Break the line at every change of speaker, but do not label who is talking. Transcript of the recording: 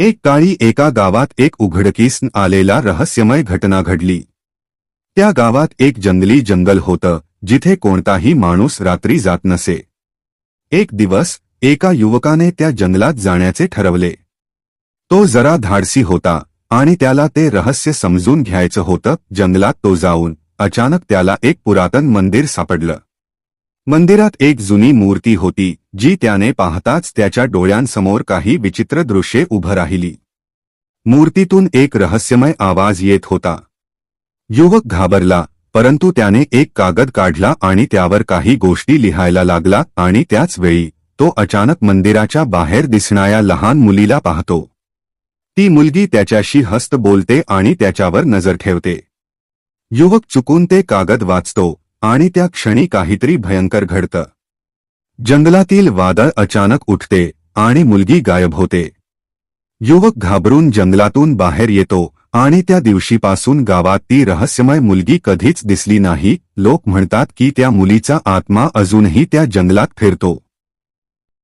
एक काळी एका गावात एक उघडकीस आलेला रहस्यमय घटना घडली। त्या गावात एक जंगली जंगल होतं, जिथे कोणताही माणूस रात्री जात नसे। एक दिवस एका युवकाने त्या जंगलात जाण्याचे ठरवले। तो जरा धाडसी होता आणि त्याला ते रहस्य समजून घ्यायचं होतं। जंगलात तो जाऊन अचानक त्याला एक पुरातन मंदिर सापडलं। मंदिरात एक जुनी मूर्ती होती, जी त्याने पाहताच त्याच्या डोळ्यांसमोर काही विचित्र दृश्ये उभं राहिली। मूर्तीतून एक रहस्यमय आवाज येत होता। युवक घाबरला, परंतु त्याने एक कागद काढला आणि त्यावर काही गोष्टी लिहायला लागला आणि त्याच वेळी तो अचानक मंदिराच्या बाहेर दिसणाऱ्या लहान मुलीला पाहतो। ती मुलगी त्याच्याशी हसत बोलते आणि त्याच्यावर नजर ठेवते। युवक चुकून ते कागद वाचतो आणि त्या क्षणी काहीतरी भयंकर घडतं। जंगलातील वादळ अचानक उठते आणि मुलगी गायब होते। युवक घाबरून जंगलातून बाहेर येतो आणि त्या दिवशीपासून गावात ती रहस्यमय मुलगी कधीच दिसली नाही। लोक म्हणतात की त्या मुलीचा आत्मा अजूनही त्या जंगलात फिरतो।